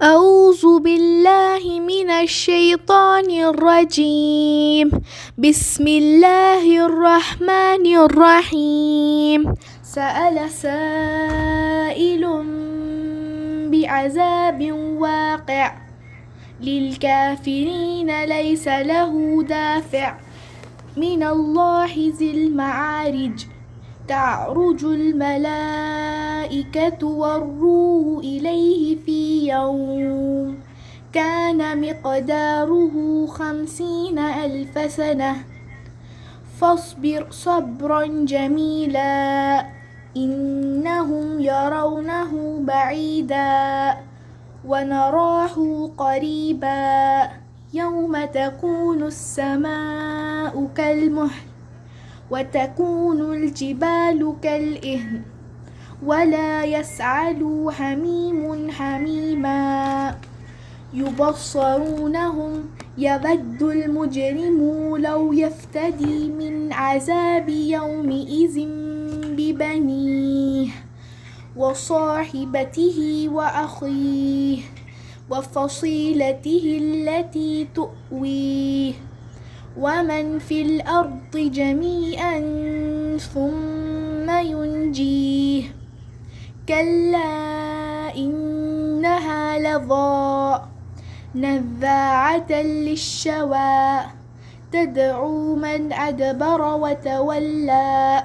أعوذ بالله من الشيطان الرجيم. بسم الله الرحمن الرحيم. سأل سائل بعذاب واقع للكافرين ليس له دافع من الله ذي المعارج. تعرج الملائكة والروح إليه في يوم كان مقداره 50,000 سنة فاصبر صبرا جميلا إنهم يرونه بعيدا ونراه قريبا يوم تكون السماء كالمهل وتكون الجبال كالإهن ولا يسأل حميم حميما يبصرونهم يود المجرم لو يفتدي من عذاب يومئذ ببنيه وصاحبته وأخيه وفصيلته التي تؤويه ومن في الأرض جميعا ثم ينجيه كلا إنها لظى نذاعة للشوى تدعو من أدبر وتولى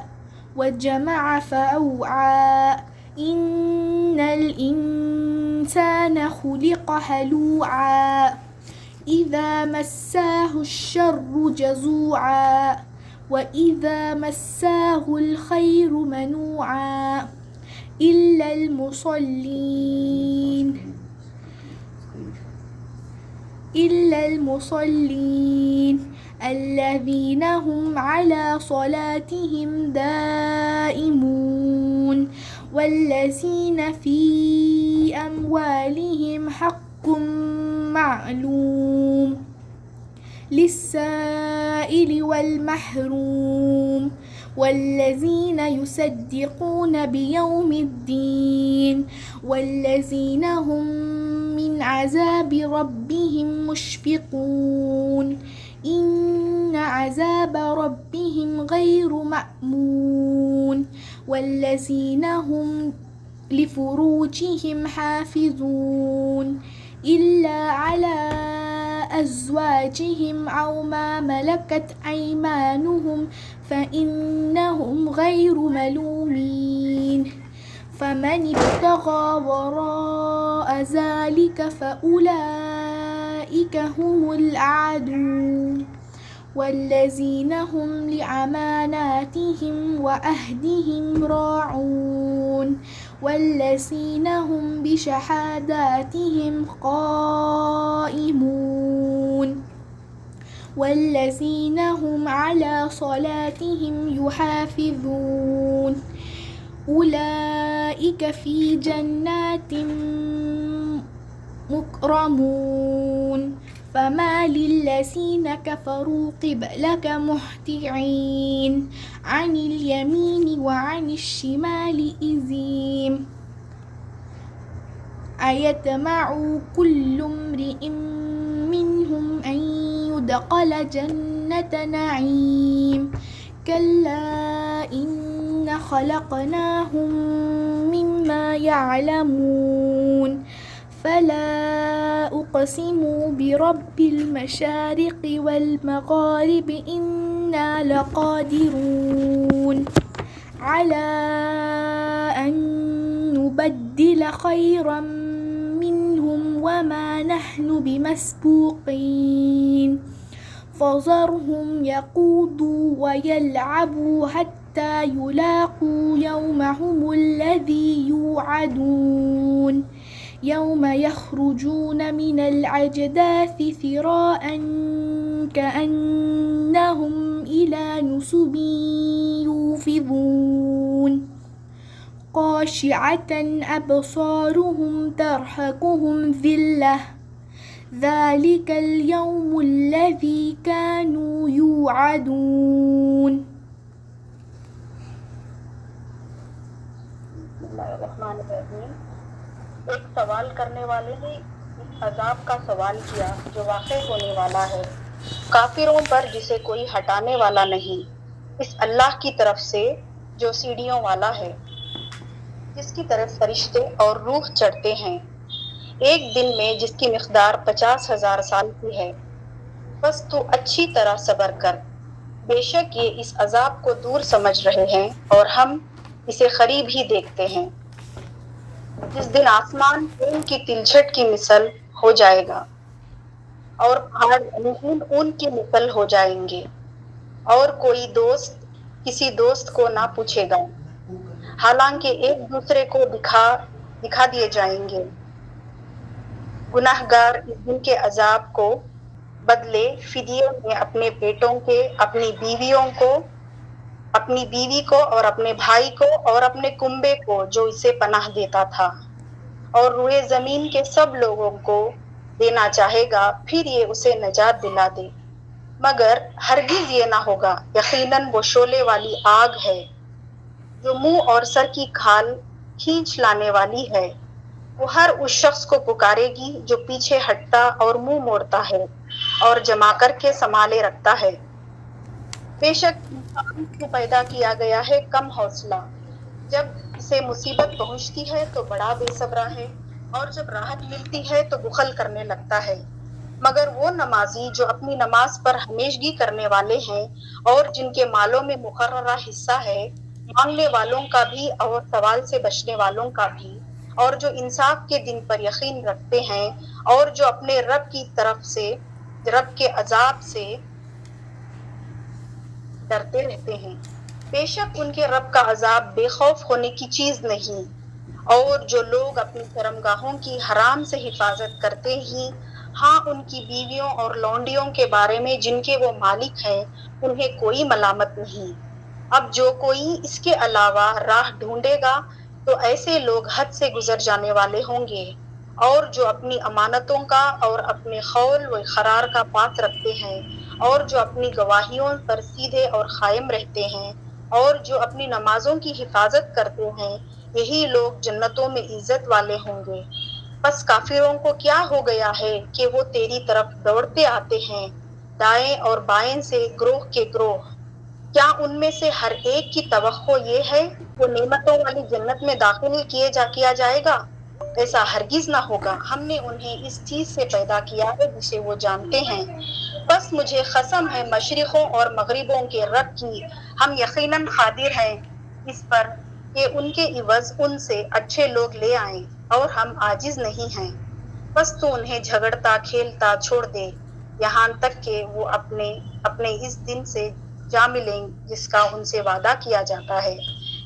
وجمع فأوعى إن الإنسان خلق هلوعا إذا مساه الشر جزوعا وإذا مساه الخير منوعا إلا المصلين الذين هم على صلاتهم دائمون والذين في أموالهم حق معلوم للسائل والمحروم والذين يصدقون بيوم الدين والذين هم من عذاب ربهم مشفقون إن عذاب ربهم غير مأمون والذين هم لفروجهم حافظون إلا على أزواجهم أو ما ملكت أيمانهم فإنهم غير ملومين فمن ابتغى وراء ذلك فأولئك هم العادون والذين هم لأماناتهم وعهدهم راعون والذين هم بشهاداتهم قائمون والذين هم على صلاتهم يحافظون أولئك في جنات مكرمون فما للذين كفروا قبلك مهطعين عن اليمين وعن الشمال إذين أيطمع كل امرئ منهم أن يدخل جنة نعيم كلا إن خلقناهم مما يعلمون فلا أقسم برب المشارق والمغارب إنا لقادرون على أن نبدل خيرا منهم وما نحن بمسبوقين فذرهم يخوضوا ويلعبوا حتى يلاقوا يومهم الذي يوعدون يوم يخرجون من الأجداث سراعا كأنهم إلى نصب يوفضون خاشعة أبصارهم ترهقهم ذلة ذلك اليوم الذي كانوا يوعدون. بسم اللہ الرحمن الرحیم. ایک سوال کرنے والے نے اس عذاب کا سوال کیا جو واقع ہونے والا ہے کافروں پر جسے کوئی ہٹانے والا نہیں، اس اللہ کی طرف سے جو سیڑھیوں والا ہے، جس کی طرف فرشتے اور روح چڑھتے ہیں ایک دن میں، جس کی مقدار 50,000 سال کی ہے۔ بس تو اچھی طرح صبر کر، بے شک یہ اس عذاب کو دور سمجھ رہے ہیں اور ہم اسے قریب ہی دیکھتے ہیں۔ جس دن آسمان خون کی تلچھٹ کی مثل ہو جائے گا اور پہاڑ اون کی مثل ہو جائیں گے، اور کوئی دوست کسی دوست کو نہ پوچھے گا، حالانکہ ایک دوسرے کو دکھا دیے جائیں گے۔ گناہگار اس دن کے عذاب کو بدلے فدیے میں اپنے بیٹوں کے، اپنی بیوی کو اور اپنے بھائی کو اور اپنے کنبے کو جو اسے پناہ دیتا تھا، اور روئے زمین کے سب لوگوں کو دینا چاہے گا، پھر یہ اسے نجات دلا دے، مگر ہرگز یہ نہ ہوگا۔ یقیناً وہ شعلے والی آگ ہے جو منہ اور سر کی کھال کھینچ لانے والی ہے۔ وہ ہر اس شخص کو پکارے گی جو پیچھے ہٹتا اور منہ موڑتا ہے اور جما کر کے سنبھالے رکھتا ہے۔ بے شک انسان کو پیدا کیا گیا ہے کم حوصلہ، جب اسے مصیبت پہنچتی ہے تو بڑا بے صبرا ہے، اور جب راحت ملتی ہے تو بخل کرنے لگتا ہے۔ مگر وہ نمازی جو اپنی نماز پر ہمیشگی کرنے والے ہیں اور جن کے مالوں میں مقررہ حصہ ہے، مانگنے والوں کا بھی اور سوال سے بچنے والوں کا بھی، اور جو انصاف کے دن پر یقین رکھتے ہیں، اور جو اپنے رب کے عذاب سے ڈرتے رہتے ہیں۔ بے شک ان کے رب کا عذاب بے خوف ہونے کی چیز نہیں۔ اور جو لوگ اپنی شرمگاہوں کی حرام سے حفاظت کرتے ہی، ہاں ان کی بیویوں اور لونڈیوں کے بارے میں جن کے وہ مالک ہیں، انہیں کوئی ملامت نہیں۔ اب جو کوئی اس کے علاوہ راہ ڈھونڈے گا تو ایسے لوگ حد سے گزر جانے والے ہوں گے۔ اور جو اپنی امانتوں کا اور اپنے قول و اقرار کا پاس رکھتے ہیں، اور جو اپنی گواہیوں پر سیدھے اور قائم رہتے ہیں، اور جو اپنی نمازوں کی حفاظت کرتے ہیں، یہی لوگ جنتوں میں عزت والے ہوں گے۔ بس کافروں کو کیا ہو گیا ہے کہ وہ تیری طرف دوڑتے آتے ہیں، دائیں اور بائیں سے گروہ کے گروہ۔ کیا ان میں سے ہر ایک کی توقع یہ ہے کہ نعمتوں والی جنت میں داخل کیا جائے گا؟ ایسا ہرگز نہ ہوگا۔ ہم نے انہیں اس چیز سے پیدا کیا ہے جسے وہ جانتے ہیں۔ بس مجھے قسم ہے مشرقوں اور مغربوں کے رب کی، ہم یقیناً قادر ہیں اس پر کہ ان کے عوض ان سے اچھے لوگ لے آئیں، اور ہم عاجز نہیں ہیں۔ بس تو انہیں جھگڑتا کھیلتا چھوڑ دے، یہاں تک کہ وہ اپنے اس دن سے جا ملیں جس کا ان سے وعدہ کیا جاتا ہے،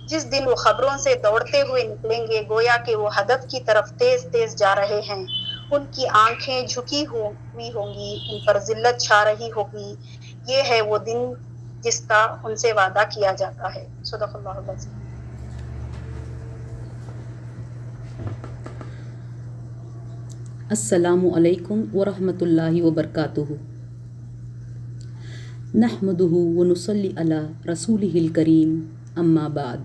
جس دن وہ خبروں سے دوڑتے ہوئے نکلیں گے، گویا کہ وہ ہدف کی طرف تیز تیز جا رہے ہیں۔ ان کی آنکھیں جھکی ہوئی ہوں گی، ان پر ذلت چھا رہی ہوگی۔ یہ ہے وہ دن جس کا ان سے وعدہ کیا جاتا ہے۔ صدق اللہ العظیم۔ السلام علیکم ورحمۃ اللہ وبرکاتہ۔ نحمدہ ونصلی علی رسولہ الکریم، اما بعد،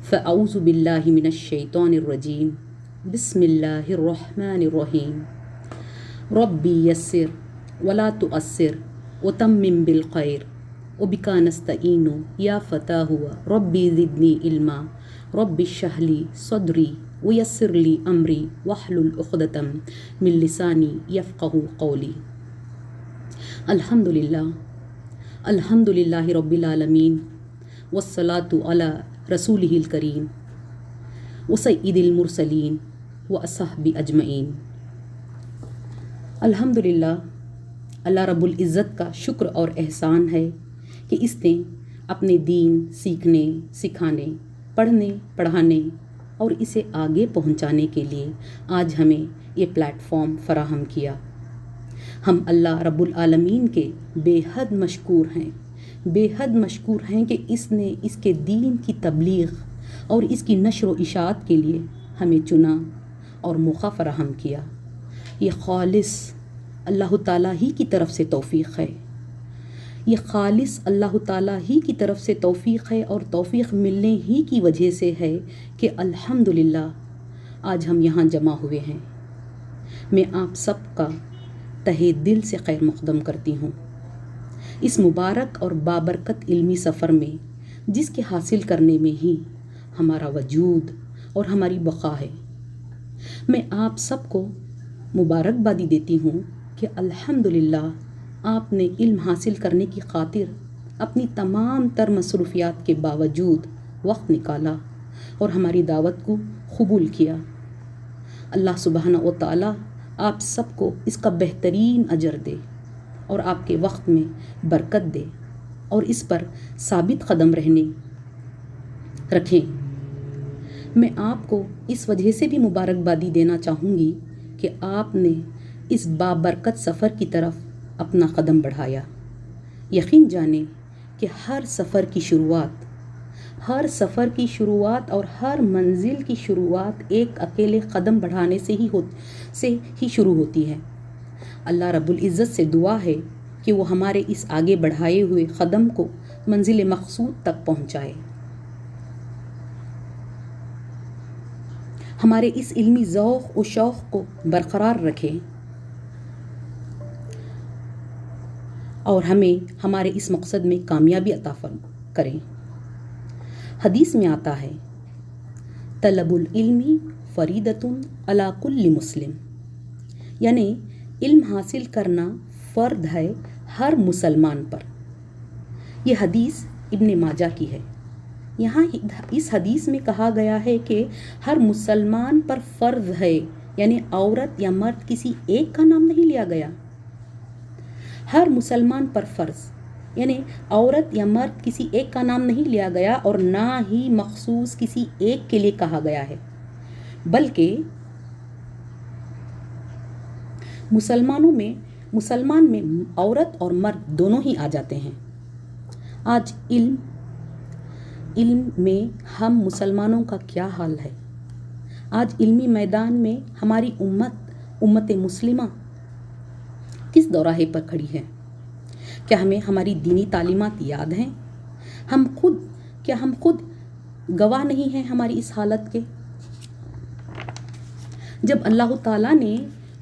فاعوذ باللہ من الشیطان الرجیم، بسم اللہ الرحمن الرحیم۔ ربی یسر ولا تعسر وتمم بالخیر وبک نستعین یا فتاح ربی زدنی علما رب اشرح لی صدری ویسر لی امری واحلل عقدۃ من لسانی یفقہوا قولی۔ الحمد للہ رب العالمین، والصلاة علی رسولہ الکریم وسید المرسلین واصحاب اجمعین۔ الحمد للہ، اللہ رب العزت کا شکر اور احسان ہے کہ اس نے اپنے دین سیکھنے، سکھانے، پڑھنے، پڑھانے اور اسے آگے پہنچانے کے لیے آج ہمیں یہ پلیٹ فارم فراہم کیا۔ ہم اللہ رب العالمین کے بے حد مشکور ہیں کہ اس نے اس کے دین کی تبلیغ اور اس کی نشر و اشاعت کے لیے ہمیں چنا اور موقع فراہم کیا۔ یہ خالص اللہ تعالیٰ ہی کی طرف سے توفیق ہے، یہ خالص اللہ تعالیٰ ہی کی طرف سے توفیق ہے، اور توفیق ملنے ہی کی وجہ سے ہے کہ الحمدللہ آج ہم یہاں جمع ہوئے ہیں۔ میں آپ سب کا تہہ دل سے خیر مقدم کرتی ہوں اس مبارک اور بابرکت علمی سفر میں، جس کے حاصل کرنے میں ہی ہمارا وجود اور ہماری بقا ہے۔ میں آپ سب کو مبارکبادی دیتی ہوں کہ الحمدللہ آپ نے علم حاصل کرنے کی خاطر اپنی تمام تر مصروفیات کے باوجود وقت نکالا اور ہماری دعوت کو قبول کیا۔ اللہ سبحانہ و تعالیٰ آپ سب کو اس کا بہترین اجر دے اور آپ کے وقت میں برکت دے اور اس پر ثابت قدم رکھیں۔ میں آپ کو اس وجہ سے بھی مبارکبادی دینا چاہوں گی کہ آپ نے اس بابرکت سفر کی طرف اپنا قدم بڑھایا۔ یقین جانیں کہ ہر سفر کی شروعات اور ہر منزل کی شروعات ایک اکیلے قدم بڑھانے سے ہی شروع ہوتی ہے۔ اللہ رب العزت سے دعا ہے کہ وہ ہمارے اس آگے بڑھائے ہوئے قدم کو منزل مقصود تک پہنچائے، ہمارے اس علمی ذوق و شوق کو برقرار رکھے اور ہمیں ہمارے اس مقصد میں کامیابی عطا کریں۔ حدیث میں آتا ہے طلب العلم فریضۃ علی کل مسلم، یعنی علم حاصل کرنا فرض ہے ہر مسلمان پر۔ یہ حدیث ابن ماجہ کی ہے۔ یہاں اس حدیث میں کہا گیا ہے کہ ہر مسلمان پر فرض ہے، یعنی عورت یا مرد کسی ایک کا نام نہیں لیا گیا۔ ہر مسلمان پر فرض یعنی عورت یا مرد کسی ایک کا نام نہیں لیا گیا اور نہ ہی مخصوص کسی ایک کے لیے کہا گیا ہے، بلکہ مسلمان میں عورت اور مرد دونوں ہی آ جاتے ہیں۔ آج علم میں ہم مسلمانوں کا کیا حال ہے؟ آج علمی میدان میں ہماری امت مسلمہ کس دوراہے پر کھڑی ہے؟ کیا ہمیں ہماری دینی تعلیمات یاد ہیں؟ ہم خود گواہ نہیں ہیں ہماری اس حالت کے؟ جب اللہ تعالیٰ نے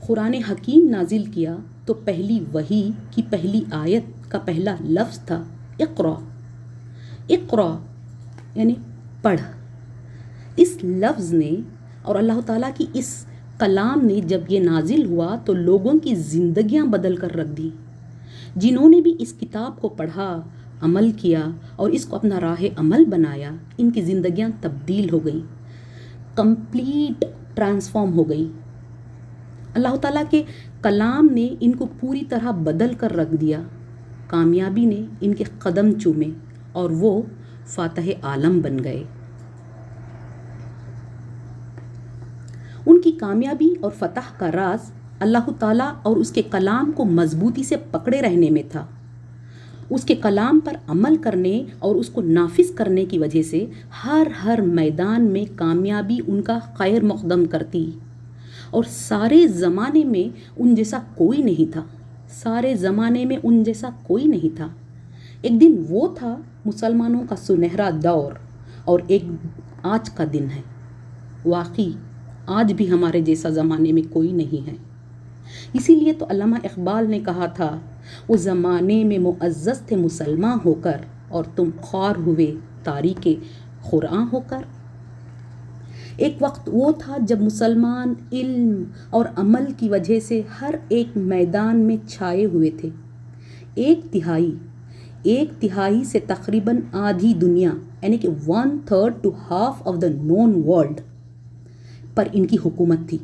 قرآن حکیم نازل کیا تو پہلی وحی کی پہلی آیت کا پہلا لفظ تھا اقرا یعنی پڑھ۔ اس لفظ نے اور اللہ تعالیٰ کی اس کلام نے جب یہ نازل ہوا تو لوگوں کی زندگیاں بدل کر رکھ دی۔ جنہوں نے بھی اس کتاب کو پڑھا، عمل کیا اور اس کو اپنا راہ عمل بنایا، ان کی زندگیاں تبدیل ہو گئیں، کمپلیٹ ٹرانسفارم ہو گئی۔ اللہ تعالیٰ کے کلام نے ان کو پوری طرح بدل کر رکھ دیا۔ کامیابی نے ان کے قدم چومے اور وہ فاتح عالم بن گئے۔ ان کی کامیابی اور فتح کا راز اللہ تعالیٰ اور اس کے کلام کو مضبوطی سے پکڑے رہنے میں تھا۔ اس کے کلام پر عمل کرنے اور اس کو نافذ کرنے کی وجہ سے ہر میدان میں کامیابی ان کا خیر مقدم کرتی اور سارے زمانے میں ان جیسا کوئی نہیں تھا۔ ایک دن وہ تھا مسلمانوں کا سنہرا دور اور ایک آج کا دن ہے۔ واقعی آج بھی ہمارے جیسا زمانے میں کوئی نہیں ہے۔ اسی لیے تو علامہ اقبال نے کہا تھا، وہ زمانے میں معزز تھے مسلمان ہو کر اور تم خوار ہوئے تاریک قرآن ہو کر۔ ایک وقت وہ تھا جب مسلمان علم اور عمل کی وجہ سے ہر ایک میدان میں چھائے ہوئے تھے۔ ایک تہائی سے تقریباً آدھی دنیا یعنی کہ 1/3 to half of the known world پر ان کی حکومت تھی۔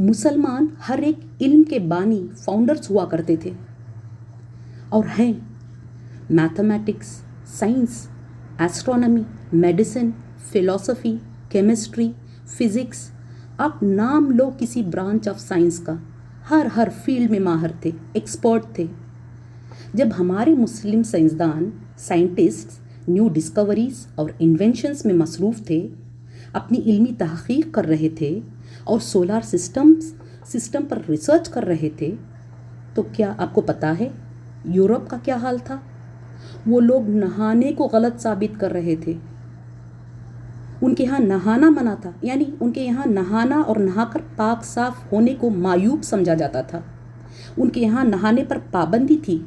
مسلمان ہر ایک علم کے بانی فاؤنڈرز ہوا کرتے تھے اور ہیں۔ میتھمیٹکس، سائنس، ایسٹرونومی، میڈیسن، فلسفی، کیمسٹری، فزکس، آپ نام لو کسی برانچ آف سائنس کا، ہر فیلڈ میں ماہر تھے، ایکسپرٹ تھے۔ جب ہمارے مسلم سائنسدان، سائنٹسٹ نیو ڈسکوریز اور انوینشنز میں مصروف تھے، اپنی علمی تحقیق کر رہے تھے اور سولار سسٹم پر ریسرچ کر رہے تھے، تو کیا آپ کو پتہ ہے یورپ کا کیا حال تھا؟ وہ لوگ نہانے کو غلط ثابت کر رہے تھے۔ ان کے یہاں نہانا منع تھا، یعنی ان کے یہاں نہانا اور نہا کر پاک صاف ہونے کو معیوب سمجھا جاتا تھا. ان کے یہاں نہانے پر پابندی تھی.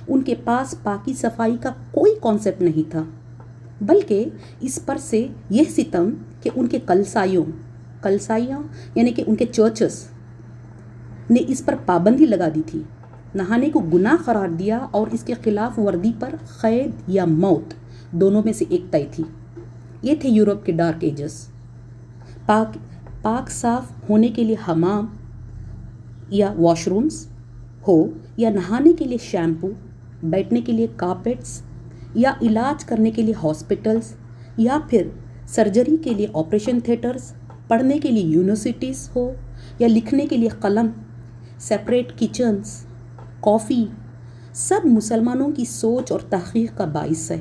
ان کے پاس پاکی صفائی کا کوئی کانسیپٹ نہیں تھا، بلکہ اس پر سے یہ ستم کہ ان کے کلسائیاں یعنی کہ ان کے چرچز نے اس پر پابندی لگا دی تھی، نہانے کو گناہ قرار دیا اور اس کے خلاف ورزی پر قید یا موت دونوں میں سے ایک طے تھی. یہ تھے یورپ کے ڈارک ایجز. پاک صاف ہونے کے لیے حمام یا واش رومز ہو، یا نہانے کے لیے شیمپو، بیٹھنے کے لیے کارپیٹس، یا علاج کرنے کے لیے ہاسپٹلز، یا پھر سرجری کے لیے آپریشن تھیٹرز، پڑھنے کے لیے یونیورسٹیز ہو، یا لکھنے کے لیے قلم، سیپریٹ کچنز، کافی، سب مسلمانوں کی سوچ اور تحقیق کا باعث ہے.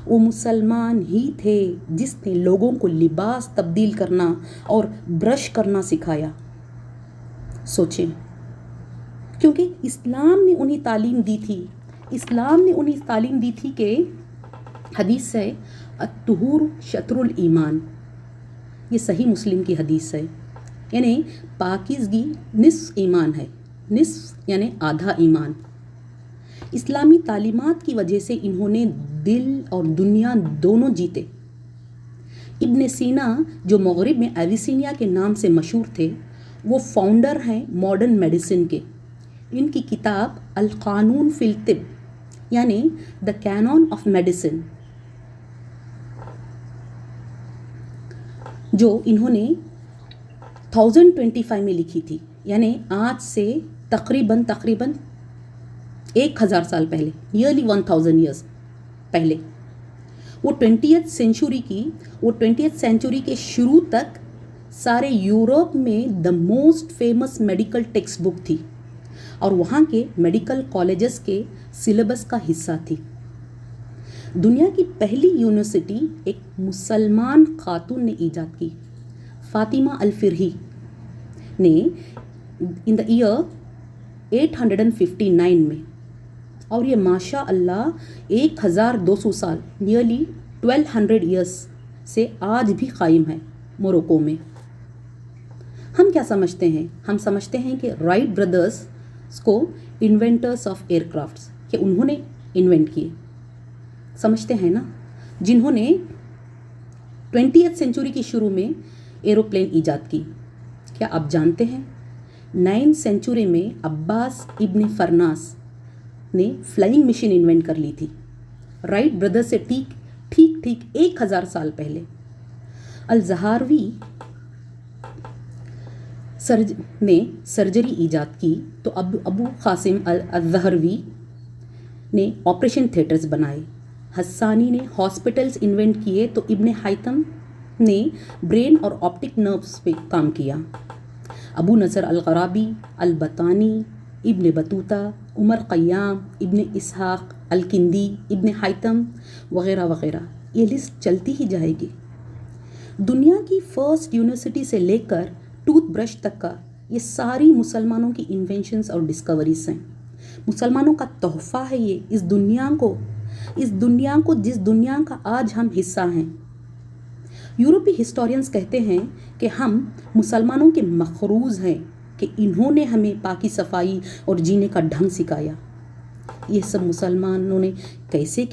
وہ مسلمان ہی تھے جس نے لوگوں کو لباس تبدیل کرنا اور برش کرنا سکھایا. سوچیں، کیونکہ اسلام نے انہیں تعلیم دی تھی کہ حدیث ہے الطہور شطر الایمان، یہ صحیح مسلم کی حدیث ہے، یعنی پاکیزگی نصف ایمان ہے، نصف یعنی آدھا ایمان. اسلامی تعلیمات کی وجہ سے انہوں نے دل اور دنیا دونوں جیتے. ابن سینا جو مغرب میں ایویسینیا کے نام سے مشہور تھے، وہ فاؤنڈر ہیں ماڈرن میڈیسن کے. ان کی کتاب القانون فی الطب یعنی دا کینون آف میڈیسن، جو انہوں نے 1025 میں لکھی تھی، یعنی آج سے تقریباً 1000 سال پہلے، نیئرلی 1000 ایئرس پہلے. وہ 20th سینچری کے شروع تک سارے یورپ میں the most famous medical text book تھی اور وہاں کے میڈیکل کالجز کے سلیبس کا حصہ تھی. دنیا کی پہلی یونیورسٹی ایک مسلمان خاتون نے ایجاد کی، فاطمہ الفرہی نے ان دا ایئر 859 میں، اور یہ ماشاء اللہ 1200 سال نیئرلی 1200 ایئرس سے آج بھی قائم ہے موروکو میں. ہم کیا سمجھتے ہیں؟ ہم سمجھتے ہیں کہ رائٹ بردرز کو انوینٹرس آف ایئر کرافٹس، کہ انہوں نے انوینٹ کیے، سمجھتے ہیں نا، جنہوں نے 20th سینچری کی شروع میں ایروپلین ایجاد کی. کیا آپ جانتے ہیں 9th سینچری میں عباس ابن فرناس نے فلائنگ مشین انوینٹ کر لی تھی، رائٹ بردر سے ٹھیک 1000 سال پہلے. الزہاروی نے سرجری ایجاد کی تو ابو قاسم الزہروی نے آپریشن تھیٹرز بنائے. حسانی نے ہاسپٹلز انوینٹ کیے تو ابن حیتم نے برین اور آپٹک نروز پہ کام کیا. ابو نصر الغرابی، البطانی، ابن بطوطہ، عمر قیام، ابن اسحاق الکندی، ابن حیتم وغیرہ وغیرہ، یہ لسٹ چلتی ہی جائے گی. دنیا کی فرسٹ یونیورسٹی سے لے کر ٹوتھ برش تک کا یہ ساری مسلمانوں کی انوینشنز اور ڈسکوریز ہیں. مسلمانوں کا تحفہ ہے یہ اس دنیا کو جس دنیا کا آج ہم حصہ ہیں. یورپی ہسٹورینز کہتے ہیں کہ ہم مسلمانوں کے مخروض ہیں کہ انہوں نے ہمیں پاکی صفائی اور جینے کا ڈھنگ سکھایا. یہ سب مسلمانوں نے کیسے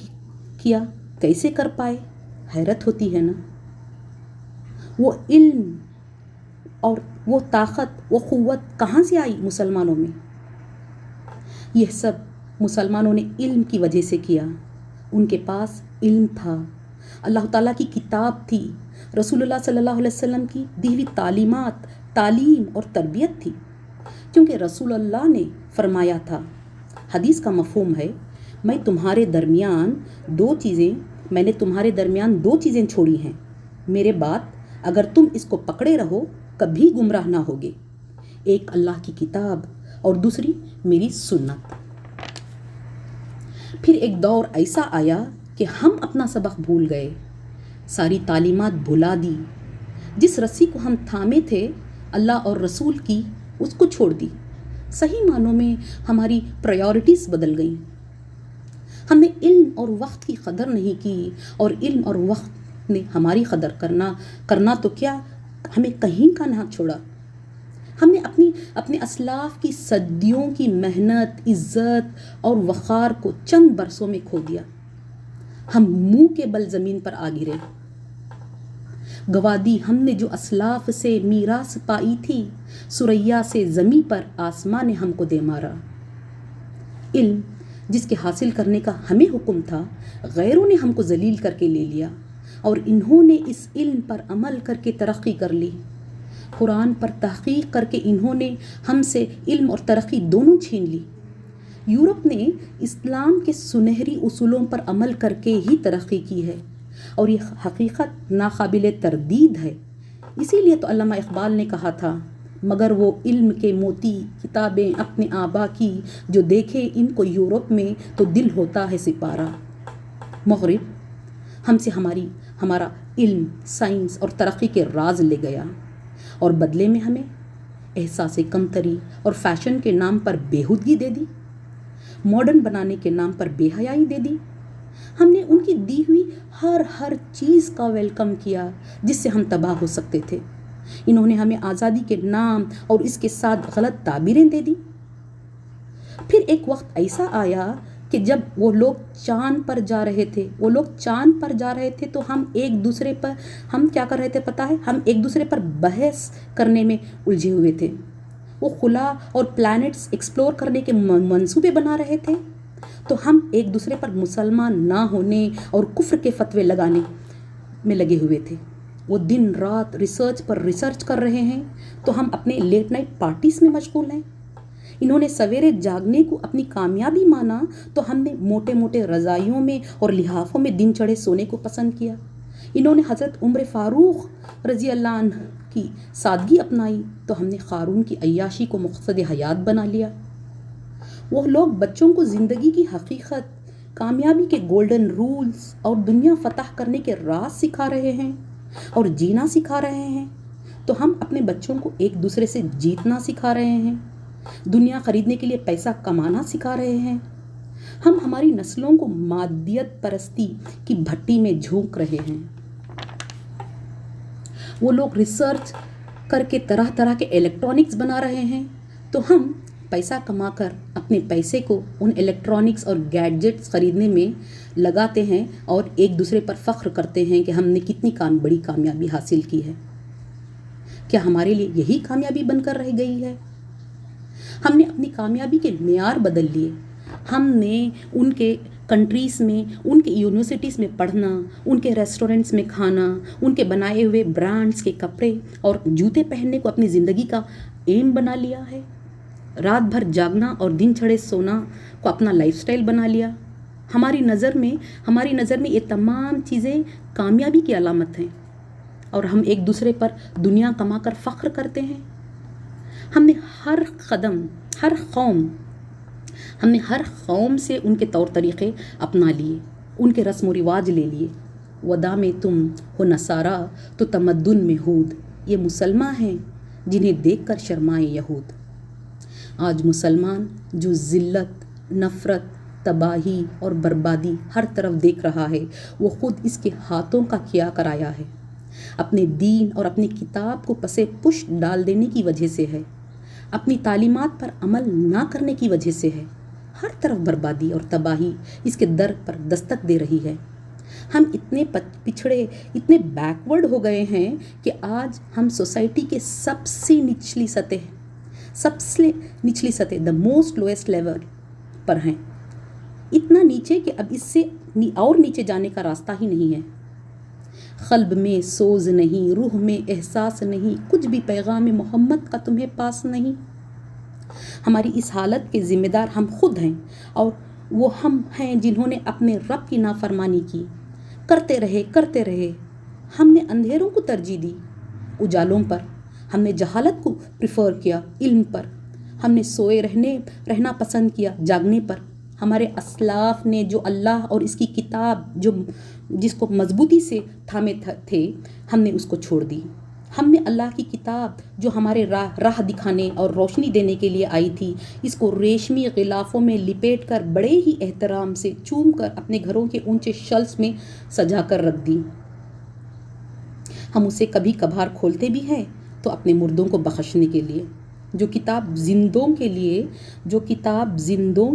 کیا، کیسے کر پائے؟ حیرت ہوتی ہے نا. وہ علم اور وہ طاقت، وہ قوت کہاں سے آئی مسلمانوں میں؟ یہ سب مسلمانوں نے علم کی وجہ سے کیا. ان کے پاس علم تھا، اللہ تعالیٰ کی کتاب تھی، رسول اللہ صلی اللہ علیہ وسلم کی دی ہوئی تعلیمات، تعلیم اور تربیت تھی. کیونکہ رسول اللہ نے فرمایا تھا، حدیث کا مفہوم ہے، میں نے تمہارے درمیان دو چیزیں چھوڑی ہیں، میرے بعد اگر تم اس کو پکڑے رہو کبھی گمراہ نہ ہوگے. ایک اللہ کی کتاب اور دوسری میری سنت. پھر ایک دور ایسا آیا کہ ہم اپنا سبق بھول گئے، ساری تعلیمات بھلا دی. جس رسی کو ہم تھامے تھے اللہ اور رسول کی، اس کو چھوڑ دی. صحیح معنوں میں ہماری پرائیورٹیز بدل گئیں. ہم نے علم اور وقت کی قدر نہیں کی اور علم اور وقت نے ہماری قدر کرنا تو کیا ہمیں کہیں کا نہ چھوڑا. ہم نے اپنے اسلاف کی صدیوں کی محنت، عزت اور وقار کو چند برسوں میں کھو دیا. ہم منہ کے بل زمین پر آ گرے. گوادی ہم نے جو اسلاف سے میراث پائی تھی، سریا سے زمیں پر آسمان نے ہم کو دے مارا. علم جس کے حاصل کرنے کا ہمیں حکم تھا، غیروں نے ہم کو ذلیل کر کے لے لیا، اور انہوں نے اس علم پر عمل کر کے ترقی کر لی. قرآن پر تحقیق کر کے انہوں نے ہم سے علم اور ترقی دونوں چھین لی. یورپ نے اسلام کے سنہری اصولوں پر عمل کر کے ہی ترقی کی ہے، اور یہ حقیقت ناقابل تردید ہے. اسی لیے تو علامہ اقبال نے کہا تھا، مگر وہ علم کے موتی کتابیں اپنے آبا کی جو دیکھے ان کو یورپ میں تو دل ہوتا ہے سپارہ. مغرب ہم سے ہمارا علم، سائنس اور ترقی کے راز لے گیا، اور بدلے میں ہمیں احساس کمتری اور فیشن کے نام پر بےہودگی دے دی، ماڈرن بنانے کے نام پر بے حیائی دے دی. ہم نے ان کی دی ہوئی ہر چیز کا ویلکم کیا جس سے ہم تباہ ہو سکتے تھے. انہوں نے ہمیں آزادی کے نام اور اس کے ساتھ غلط تعبیریں دے دی. پھر ایک وقت ایسا آیا کہ جب وہ لوگ چاند پر جا رہے تھے تو ہم کیا کر رہے تھے پتہ ہے؟ ہم ایک دوسرے پر بحث کرنے میں الجھے ہوئے تھے. وہ خلا اور پلانٹس ایکسپلور کرنے کے منصوبے بنا رہے تھے، تو ہم ایک دوسرے پر مسلمان نہ ہونے اور کفر کے فتوے لگانے میں لگے ہوئے تھے. وہ دن رات ریسرچ پر ریسرچ کر رہے ہیں، تو ہم اپنے لیٹ نائٹ پارٹیز میں مشغول ہیں. انہوں نے سویرے جاگنے کو اپنی کامیابی مانا، تو ہم نے موٹے موٹے رضائیوں میں اور لحافوں میں دن چڑھے سونے کو پسند کیا. انہوں نے حضرت عمر فاروق رضی اللہ عنہ کی سادگی اپنائی، تو ہم نے قارون کی عیاشی کو مقصد حیات بنا لیا. وہ لوگ بچوں کو زندگی کی حقیقت، کامیابی کے گولڈن رولز اور دنیا فتح کرنے کے راز سکھا رہے ہیں اور جینا سکھا رہے ہیں، تو ہم اپنے بچوں کو ایک دوسرے سے جیتنا سکھا رہے ہیں، دنیا خریدنے کے لیے پیسہ کمانا سکھا رہے ہیں. ہم ہماری نسلوں کو مادیت پرستی کی بھٹی میں جھونک رہے ہیں. وہ لوگ ریسرچ کر کے طرح طرح کے الیکٹرانکس بنا رہے ہیں، تو ہم پیسہ کما کر اپنے پیسے کو ان الیکٹرانکس اور گیڈجٹس خریدنے میں لگاتے ہیں اور ایک دوسرے پر فخر کرتے ہیں کہ ہم نے کتنی بڑی کامیابی حاصل کی ہے. کیا ہمارے لیے یہی کامیابی بن کر رہ گئی ہے؟ ہم نے اپنی کامیابی کے معیار بدل لیے. ہم نے ان کے کنٹریز میں، ان کے یونیورسٹیز میں پڑھنا، ان کے ریسٹورنٹس میں کھانا، ان کے بنائے ہوئے برانڈز کے کپڑے اور جوتے پہننے کو اپنی زندگی کا ایم بنا لیا ہے. رات بھر جاگنا اور دن چڑھے سونا کو اپنا لائف سٹائل بنا لیا. ہماری نظر میں یہ تمام چیزیں کامیابی کی علامت ہیں، اور ہم ایک دوسرے پر دنیا کما کر فخر کرتے ہیں. ہم نے ہر قوم سے ان کے طور طریقے اپنا لیے، ان کے رسم و رواج لے لیے. ودا میں تم ہو نصارا تو تمدن میں ہود، یہ مسلمان ہیں جنہیں دیکھ کر شرمائے یہود. آج مسلمان جو ذلت، نفرت، تباہی اور بربادی ہر طرف دیکھ رہا ہے، وہ خود اس کے ہاتھوں کا کیا کرایا ہے. اپنے دین اور اپنی کتاب کو پسے پش ڈال دینے کی وجہ سے ہے، اپنی تعلیمات پر عمل نہ کرنے کی وجہ سے ہے. ہر طرف بربادی اور تباہی اس کے در پر دستک دے رہی ہے. ہم اتنے پچھڑے، اتنے بیکورڈ ہو گئے ہیں کہ آج ہم سوسائٹی کے سب سے نچلی سطح دا موسٹ لوئسٹ لیول پر ہیں. اتنا نیچے کہ اب اس سے اور نیچے جانے کا راستہ ہی نہیں ہے. قلب میں سوز نہیں، روح میں احساس نہیں، کچھ بھی پیغام محمد کا تمہیں پاس نہیں. ہماری اس حالت کے ذمہ دار ہم خود ہیں، اور وہ ہم ہیں جنہوں نے اپنے رب کی نافرمانی کی. کرتے رہے. ہم نے اندھیروں کو ترجیح دی اجالوں پر، ہم نے جہالت کو پریفر کیا علم پر، ہم نے سوئے رہنا پسند کیا جاگنے پر. ہمارے اسلاف نے جو اللہ اور اس کی کتاب جس کو مضبوطی سے تھامے تھے، ہم نے اس کو چھوڑ دی. ہم نے اللہ کی کتاب جو ہمارے راہ دکھانے اور روشنی دینے کے لیے آئی تھی، اس کو ریشمی غلافوں میں لپیٹ کر بڑے ہی احترام سے چوم کر اپنے گھروں کے اونچے شیلفز میں سجا کر رکھ دی. ہم اسے کبھی کبھار کھولتے بھی ہیں تو اپنے مردوں کو بخشنے کے لیے. جو کتاب زندوں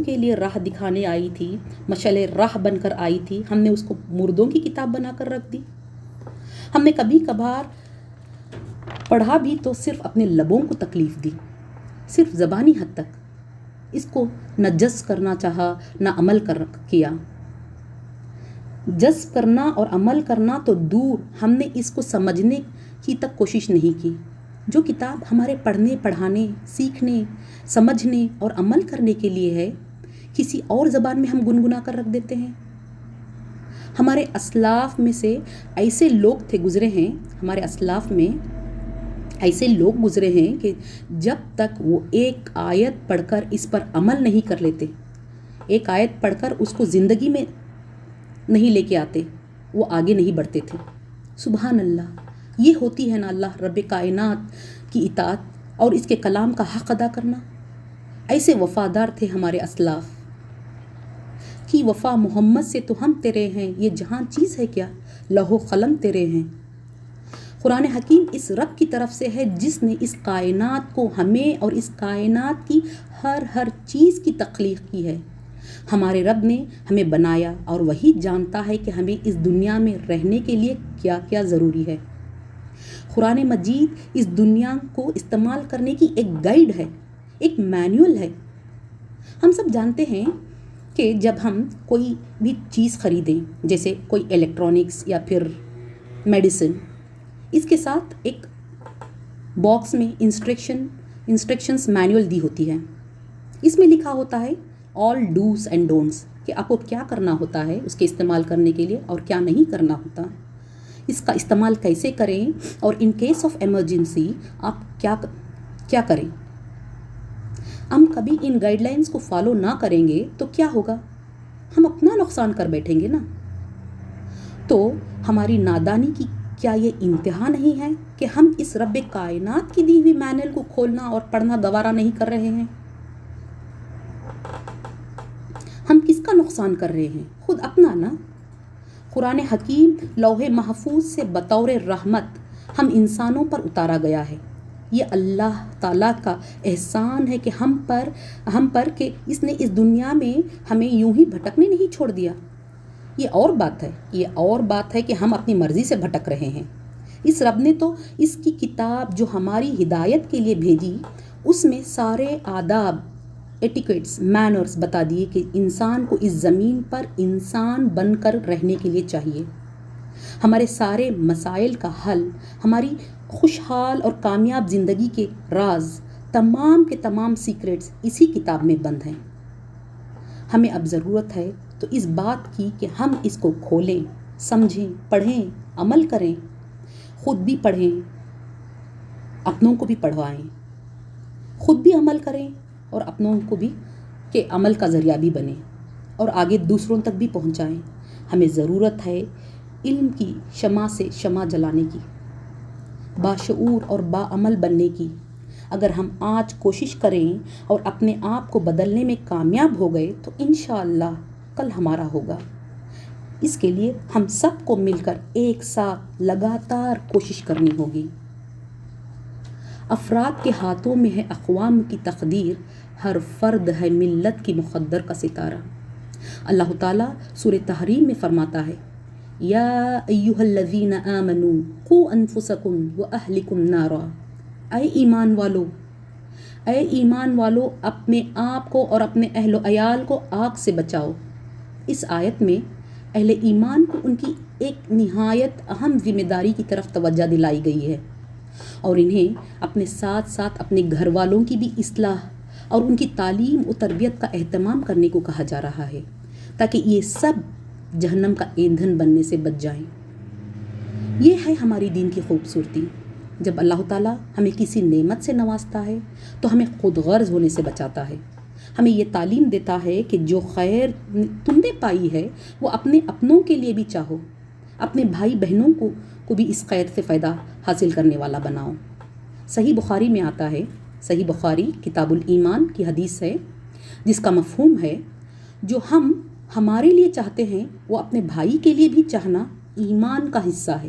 کے لیے راہ دکھانے آئی تھی، مشعل راہ بن کر آئی تھی، ہم نے اس کو مردوں کی کتاب بنا کر رکھ دی. ہم نے کبھی کبھار پڑھا بھی تو صرف اپنے لبوں کو تکلیف دی، صرف زبانی حد تک. اس کو نہ جذب کرنا چاہا نہ عمل کیا. جذب کرنا اور عمل کرنا تو دور، ہم نے اس کو سمجھنے کی تک کوشش نہیں کی. جو کتاب ہمارے پڑھنے، پڑھانے، سیکھنے، سمجھنے اور عمل کرنے کے لیے ہے، کسی اور زبان میں ہم گنگنا کر رکھ دیتے ہیں. ہمارے اسلاف میں سے ایسے لوگ گزرے ہیں کہ جب تک وہ ایک آیت پڑھ کر اس پر عمل نہیں کر لیتے، ایک آیت پڑھ کر اس کو زندگی میں نہیں لے کے آتے، وہ آگے نہیں بڑھتے تھے. سبحان اللہ، یہ ہوتی ہے نا اللہ رب کائنات کی اطاعت اور اس کے کلام کا حق ادا کرنا. ایسے وفادار تھے ہمارے اسلاف کی وفا محمد سے تو ہم تیرے ہیں، یہ جہاں چیز ہے کیا، لوح و قلم تیرے ہیں. قرآن حکیم اس رب کی طرف سے ہے جس نے اس کائنات کو ہمیں اور اس کائنات کی ہر چیز کی تخلیق کی ہے. ہمارے رب نے ہمیں بنایا اور وہی جانتا ہے کہ ہمیں اس دنیا میں رہنے کے لیے کیا کیا ضروری ہے. قرآن مجید اس دنیا کو استعمال کرنے کی ایک گائیڈ ہے، ایک مینول ہے. ہم سب جانتے ہیں کہ جب ہم کوئی بھی چیز خریدیں، جیسے کوئی الیکٹرانکس یا پھر میڈیسن، اس کے ساتھ ایک باکس میں انسٹرکشنز مینول دی ہوتی ہے. اس میں لکھا ہوتا ہے آل ڈوز اینڈ ڈونٹس، کہ آپ کو کیا کرنا ہوتا ہے اس کے استعمال کرنے کے لیے اور کیا نہیں کرنا ہوتا، اس کا استعمال کیسے کریں، اور ان کیس آف ایمرجنسی آپ کیا کریں. ہم کبھی ان گائیڈ لائنز کو فالو نہ کریں گے تو کیا ہوگا، ہم اپنا نقصان کر بیٹھیں گے نا. تو ہماری نادانی کی کیا یہ انتہا نہیں ہے کہ ہم اس رب کائنات کی دی ہوئی مینول کو کھولنا اور پڑھنا گوارا نہیں کر رہے ہیں. ہم کس کا نقصان کر رہے ہیں، خود اپنا نا. قرآن حکیم لوح محفوظ سے بطور رحمت ہم انسانوں پر اتارا گیا ہے. یہ اللہ تعالیٰ کا احسان ہے کہ ہم پر کہ اس نے اس دنیا میں ہمیں یوں ہی بھٹکنے نہیں چھوڑ دیا. یہ اور بات ہے کہ ہم اپنی مرضی سے بھٹک رہے ہیں. اس رب نے تو اس کی کتاب جو ہماری ہدایت کے لیے بھیجی، اس میں سارے آداب، ایٹیکیٹس، مینرز بتا دیے کہ انسان کو اس زمین پر انسان بن کر رہنے کے لیے چاہیے. ہمارے سارے مسائل کا حل، ہماری خوشحال اور کامیاب زندگی کے راز، تمام کے تمام سیکرٹس اسی کتاب میں بند ہیں. ہمیں اب ضرورت ہے تو اس بات کی کہ ہم اس کو کھولیں، سمجھیں، پڑھیں، عمل کریں. خود بھی پڑھیں، اپنوں کو بھی پڑھوائیں، خود بھی عمل کریں اور اپنوں کو بھی کہ عمل کا ذریعہ بھی بنیں اور آگے دوسروں تک بھی پہنچائیں. ہمیں ضرورت ہے علم کی شمع سے شمع جلانے کی، باشعور اور باعمل بننے کی. اگر ہم آج کوشش کریں اور اپنے آپ کو بدلنے میں کامیاب ہو گئے تو انشاءاللہ کل ہمارا ہوگا. اس کے لیے ہم سب کو مل کر ایک ساتھ لگاتار کوشش کرنی ہوگی. افراد کے ہاتھوں میں ہے اقوام کی تقدیر، ہر فرد ہے ملت کی مقدر کا ستارہ. اللہ تعالیٰ سورہ تحریم میں فرماتا ہے، یا ایھا الذین آمنوا قوا انفسکم واہلکم نارا. اے ایمان والو اپنے آپ کو اور اپنے اہل و عیال کو آگ سے بچاؤ. اس آیت میں اہل ایمان کو ان کی ایک نہایت اہم ذمہ داری کی طرف توجہ دلائی گئی ہے اور انہیں اپنے ساتھ ساتھ اپنے گھر والوں کی بھی اصلاح اور ان کی تعلیم و تربیت کا اہتمام کرنے کو کہا جا رہا ہے تاکہ یہ سب جہنم کا ایندھن بننے سے بچ جائیں. یہ ہے ہماری دین کی خوبصورتی. جب اللہ تعالیٰ ہمیں کسی نعمت سے نوازتا ہے تو ہمیں خود غرض ہونے سے بچاتا ہے. ہمیں یہ تعلیم دیتا ہے کہ جو خیر تم نے پائی ہے وہ اپنے اپنوں کے لیے بھی چاہو، اپنے بھائی بہنوں کو بھی اس خیر سے فائدہ حاصل کرنے والا بناؤ. صحیح بخاری میں آتا ہے، صحیح بخاری کتاب الایمان کی حدیث ہے جس کا مفہوم ہے، جو ہم ہمارے لیے چاہتے ہیں وہ اپنے بھائی کے لیے بھی چاہنا ایمان کا حصہ ہے.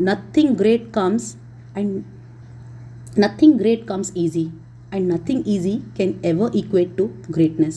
nothing great comes easy and nothing easy can ever equate to greatness।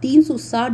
360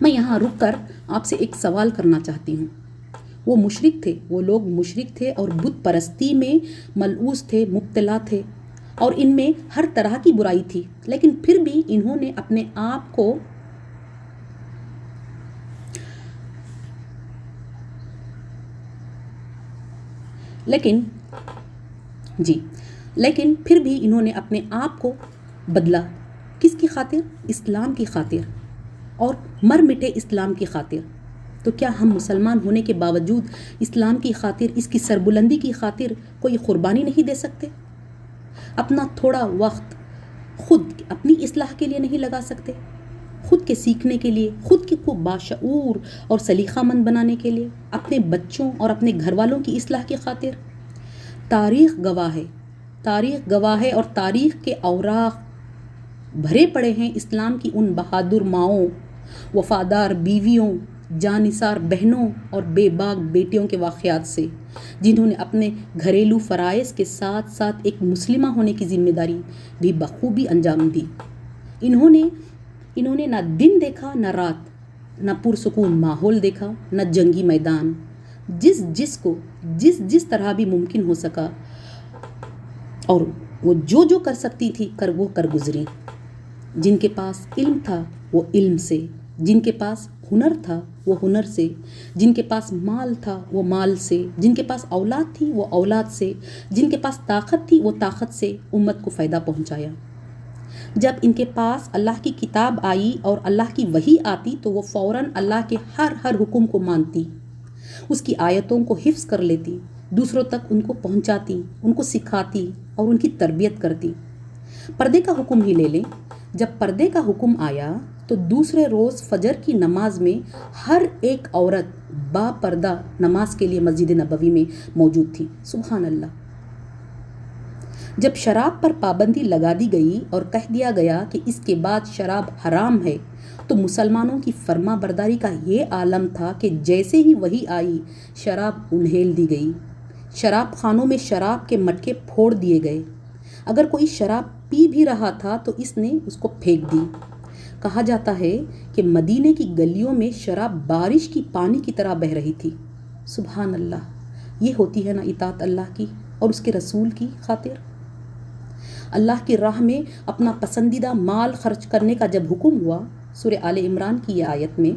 میں یہاں رک کر آپ سے ایک سوال کرنا چاہتی ہوں. وہ مشرک تھے، وہ لوگ مشرک تھے اور بت پرستی میں ملعوث تھے، مبتلا تھے، اور ان میں ہر طرح کی برائی تھی، لیکن پھر بھی انہوں نے اپنے آپ کو لیکن پھر بھی انہوں نے اپنے آپ کو بدلا. کس کی خاطر؟ اسلام کی خاطر، اور مر مٹے اسلام کی خاطر. تو کیا ہم مسلمان ہونے کے باوجود اسلام کی خاطر، اس کی سربلندی کی خاطر کوئی قربانی نہیں دے سکتے؟ اپنا تھوڑا وقت خود اپنی اصلاح کے لیے نہیں لگا سکتے؟ خود کے سیکھنے کے لیے، خود کو باشعور اور سلیقہ مند بنانے کے لیے، اپنے بچوں اور اپنے گھر والوں کی اصلاح کی خاطر؟ تاریخ گواہ ہے اور تاریخ کے اوراق بھرے پڑے ہیں اسلام کی ان بہادر ماؤں، وفادار بیویوں، جانثار بہنوں اور بے باک بیٹیوں کے واقعات سے، جنہوں نے اپنے گھریلو فرائض کے ساتھ ساتھ ایک مسلمہ ہونے کی ذمہ داری بھی بخوبی انجام دی. انہوں نے نہ دن دیکھا نہ رات، نہ پرسکون ماحول دیکھا نہ جنگی میدان. جس طرح بھی ممکن ہو سکا اور وہ جو کر سکتی تھی وہ کر گزری. جن کے پاس علم تھا وہ علم سے، جن کے پاس ہنر تھا وہ ہنر سے، جن کے پاس مال تھا وہ مال سے، جن کے پاس اولاد تھی وہ اولاد سے، جن کے پاس طاقت تھی وہ طاقت سے امت کو فائدہ پہنچایا. جب ان کے پاس اللہ کی کتاب آئی اور اللہ کی وحی آتی تو وہ فوراً اللہ کے ہر حکم کو مانتی، اس کی آیتوں کو حفظ کر لیتی، دوسروں تک ان کو پہنچاتی، ان کو سکھاتی اور ان کی تربیت کرتی. پردے کا حکم ہی لے لیں. جب پردے کا حکم آیا تو دوسرے روز فجر کی نماز میں ہر ایک عورت با پردہ نماز کے لیے مسجد نبوی میں موجود تھی. سبحان اللہ. جب شراب پر پابندی لگا دی گئی اور کہہ دیا گیا کہ اس کے بعد شراب حرام ہے، تو مسلمانوں کی فرما برداری کا یہ عالم تھا کہ جیسے ہی وحی آئی شراب انہیل دی گئی، شراب خانوں میں شراب کے مٹکے پھوڑ دیے گئے. اگر کوئی شراب پی بھی رہا تھا تو اس نے اس کو پھینک دی. کہا جاتا ہے کہ مدینے کی گلیوں میں شراب بارش کی پانی کی طرح بہہ رہی تھی. سبحان اللہ. یہ ہوتی ہے نا اطاعت اللہ کی اور اس کے رسول کی خاطر. اللہ کی راہ میں اپنا پسندیدہ مال خرچ کرنے کا جب حکم ہوا، سورہ آل عمران کی یہ آیت میں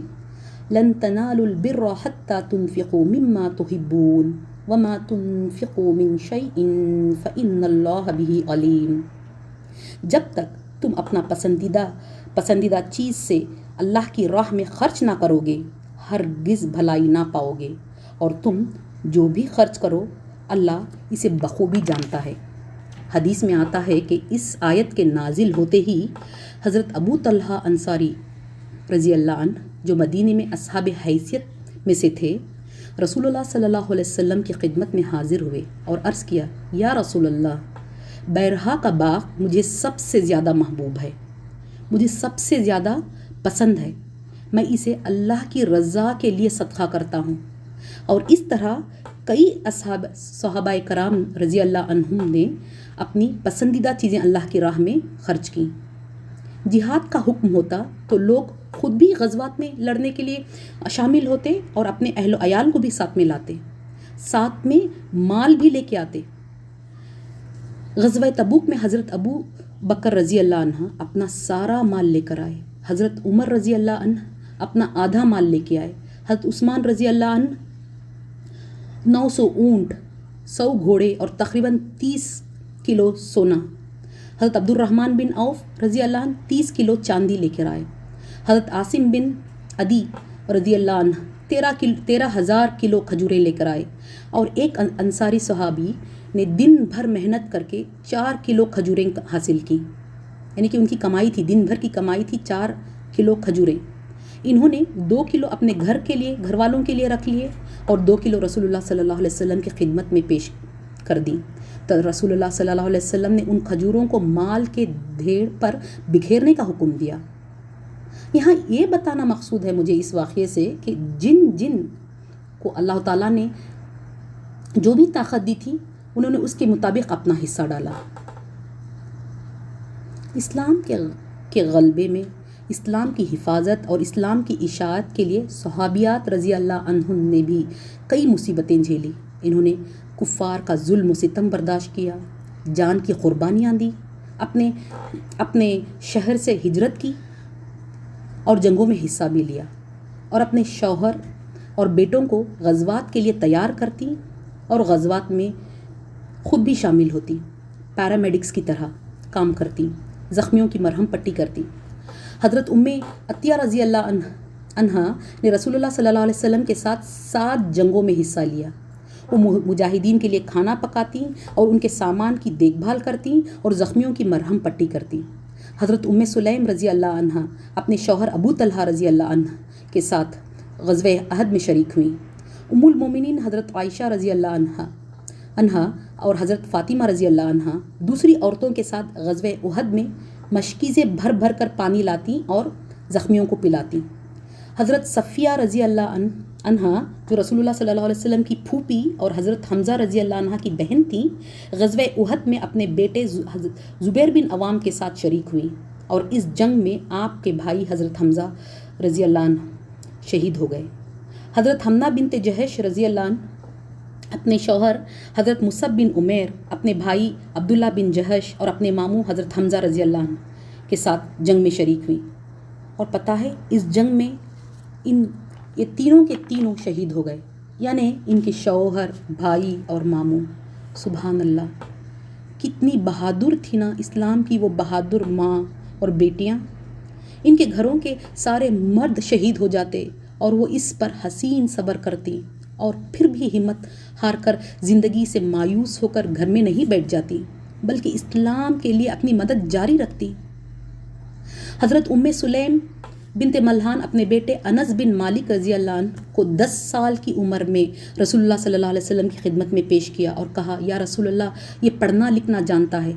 لن تنالوا البر حتى تنفقوا مما تحبون وما تنفقوا من شيء فإن الله به عليم. جب تک تم اپنا پسندیدہ چیز سے اللہ کی راہ میں خرچ نہ کرو گے ہرگز بھلائی نہ پاؤ گے، اور تم جو بھی خرچ کرو اللہ اسے بخوبی جانتا ہے. حدیث میں آتا ہے کہ اس آیت کے نازل ہوتے ہی حضرت ابو طلحہ انصاری رضی اللہ عنہ، جو مدینے میں اصحاب حیثیت میں سے تھے، رسول اللہ صلی اللہ علیہ وسلم کی خدمت میں حاضر ہوئے اور عرض کیا، یا رسول اللہ، بیرہا کا باغ مجھے سب سے زیادہ محبوب ہے، مجھے سب سے زیادہ پسند ہے، میں اسے اللہ کی رضا کے لیے صدقہ کرتا ہوں. اور اس طرح کئی صحابہ کرام رضی اللہ عنہم نے اپنی پسندیدہ چیزیں اللہ کی راہ میں خرچ کی. جہاد کا حکم ہوتا تو لوگ خود بھی غزوات میں لڑنے کے لیے شامل ہوتے اور اپنے اہل و عیال کو بھی ساتھ میں لاتے، ساتھ میں مال بھی لے کے آتے. غزوہ تبوک میں حضرت ابو بکر رضی اللہ عنہ اپنا سارا مال لے کر آئے، حضرت عمر رضی اللہ عنہ اپنا آدھا مال لے کے آئے، حضرت عثمان رضی اللہ عنہ 900 اونٹ، 100 گھوڑے اور تقریباً 30 کلو سونا. حضرت عبد الرحمن بن عوف رضی اللہ عنہ 30 کلو چاندی لے کر آئے. حضرت عاصم بن عدی رضی اللہ عنہ 13,000 کلو کھجوریں لے کر آئے. اور ایک انصاری صحابی نے دن بھر محنت کر کے 4 کلو کھجوریں حاصل کی، یعنی کہ ان کی کمائی تھی، دن بھر کی کمائی تھی 4 کلو کھجوریں. انہوں نے 2 کلو اپنے گھر والوں کے لیے رکھ لیے اور 2 کلو رسول اللہ صلی اللہ علیہ وسلم کی خدمت میں پیش کر دی. تو رسول اللہ صلی اللہ علیہ وسلم نے ان کھجوروں کو مال کے ڈھیر پر بکھیرنے کا حکم دیا. یہاں یہ بتانا مقصود ہے مجھے اس واقعے سے کہ جن کو اللہ تعالیٰ نے جو بھی طاقت دی تھی انہوں نے اس کے مطابق اپنا حصہ ڈالا. اسلام کے غلبے میں اسلام کی حفاظت اور اسلام کی اشاعت کے لیے صحابیات رضی اللہ عنہن نے بھی کئی مصیبتیں جھیلی. انہوں نے کفار کا ظلم و ستم برداشت کیا، جان کی قربانیاں دی، اپنے شہر سے ہجرت کی اور جنگوں میں حصہ بھی لیا، اور اپنے شوہر اور بیٹوں کو غزوات کے لیے تیار کرتی اور غزوات میں خود بھی شامل ہوتی، پیرامیڈکس کی طرح کام کرتی، زخمیوں کی مرہم پٹی کرتی. حضرت عطیہ رضی اللہ عنہا نے رسول اللہ صلی اللہ علیہ وسلم کے ساتھ 7 جنگوں میں حصہ لیا. وہ مجاہدین کے لیے کھانا پکاتی اور ان کے سامان کی دیکھ بھال کرتی اور زخمیوں کی مرہم پٹی کرتی. حضرت سلیم رضی اللہ عنہا اپنے شوہر ابو طلحہ رضی اللہ عنہ کے ساتھ غزوہ احد میں شریک ہوئیں. المومنین حضرت عائشہ رضی اللہ عنہا اور حضرت فاطمہ رضی اللہ عنہا دوسری عورتوں کے ساتھ غزوہ احد میں مشکیزیں بھر بھر کر پانی لاتی اور زخمیوں کو پلاتی. حضرت صفیہ رضی اللہ عنہا جو رسول اللہ صلی اللہ علیہ وسلم کی پھوپھی اور حضرت حمزہ رضی اللہ عنہ کی بہن تھیں، غزوہ احد میں اپنے بیٹے زبیر بن عوام کے ساتھ شریک ہوئیں، اور اس جنگ میں آپ کے بھائی حضرت حمزہ رضی اللہ عنہ شہید ہو گئے. حضرت حمنہ بنت جہش رضی اللہ عنہ اپنے شوہر حضرت مصعب بن عمیر، اپنے بھائی عبداللہ بن جہش اور اپنے ماموں حضرت حمزہ رضی اللہ عنہ کے ساتھ جنگ میں شریک ہوئی. اور پتہ ہے اس جنگ میں یہ تینوں کے تینوں شہید ہو گئے، یعنی ان کے شوہر، بھائی اور ماموں. سبحان اللہ، کتنی بہادر تھی نا اسلام کی وہ بہادر ماں اور بیٹیاں. ان کے گھروں کے سارے مرد شہید ہو جاتے اور وہ اس پر حسین صبر کرتی، اور پھر بھی ہمت ہار کر زندگی سے مایوس ہو کر گھر میں نہیں بیٹھ جاتی، بلکہ اسلام کے لیے اپنی مدد جاری رکھتی. حضرت سلیم بنت ملحان اپنے بیٹے انس بن مالک رضی اللہ عنہ کو 10 سال کی عمر میں رسول اللہ صلی اللہ علیہ وسلم کی خدمت میں پیش کیا اور کہا، یا رسول اللہ، یہ پڑھنا لکھنا جانتا ہے،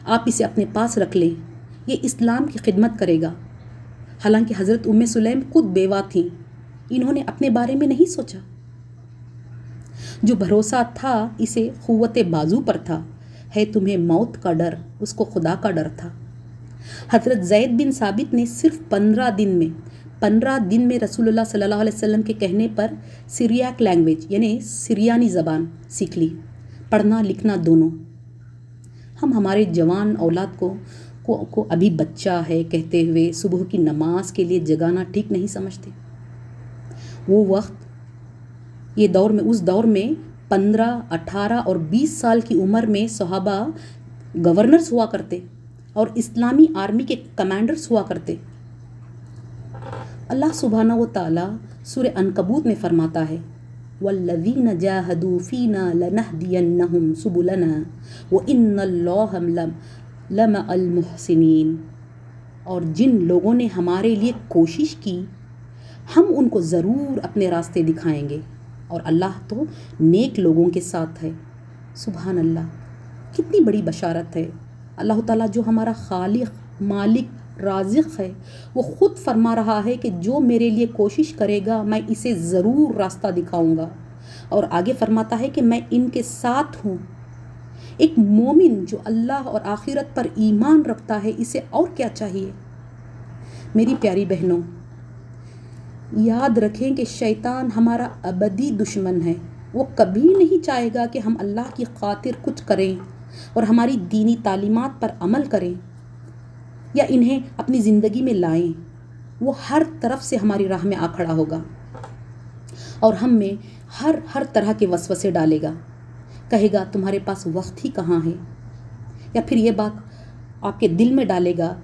آپ اسے اپنے پاس رکھ لیں، یہ اسلام کی خدمت کرے گا. حالانکہ حضرت سلیم خود بیوہ تھیں، انہوں نے اپنے بارے میں نہیں سوچا. جو بھروسہ تھا اسے قوت بازو پر تھا، ہے تمہیں موت کا ڈر، اس کو خدا کا ڈر تھا. حضرت زید بن ثابت نے صرف 15 دن میں رسول اللہ صلی اللہ علیہ وسلم کے کہنے پر سیریاک لینگویج یعنی سریانی زبان سیکھ لی، پڑھنا لکھنا دونوں. ہم ہمارے جوان اولاد کو ابھی بچہ ہے کہتے ہوئے صبح کی نماز کے لیے جگانا ٹھیک نہیں سمجھتے. وہ وقت اس دور میں 15، 18 اور 20 سال کی عمر میں صحابہ گورنرز ہوا کرتے اور اسلامی آرمی کے کمانڈرز ہوا کرتے. اللہ سبحانہ و تعالیٰ سورہ عنکبوت میں فرماتا ہے، وَالَّذِينَ جَاهَدُوا فِينَا لَنَهْدِيَنَّهُمْ سُبُلَنَا وَإِنَّ اللَّهَ لَمَعَ الْمُحْسِنِينَ. اور جن لوگوں نے ہمارے لیے کوشش کی ہم ان کو ضرور اپنے راستے دکھائیں گے، اور اللہ تو نیک لوگوں کے ساتھ ہے. سبحان اللہ، کتنی بڑی بشارت ہے. اللہ تعالیٰ جو ہمارا خالق، مالک، رازق ہے، وہ خود فرما رہا ہے کہ جو میرے لیے کوشش کرے گا میں اسے ضرور راستہ دکھاؤں گا، اور آگے فرماتا ہے کہ میں ان کے ساتھ ہوں. ایک مومن جو اللہ اور آخرت پر ایمان رکھتا ہے اسے اور کیا چاہیے؟ میری پیاری بہنوں، یاد رکھیں کہ شیطان ہمارا ابدی دشمن ہے. وہ کبھی نہیں چاہے گا کہ ہم اللہ کی خاطر کچھ کریں اور ہماری دینی تعلیمات پر عمل کریں یا انہیں اپنی زندگی میں لائیں. وہ ہر طرف سے ہماری راہ میں آ کھڑا ہوگا اور ہم میں ہر طرح کے وسوسے ڈالے گا. کہے گا تمہارے پاس وقت ہی کہاں ہے، یا پھر یہ بات آپ کے دل میں ڈالے گا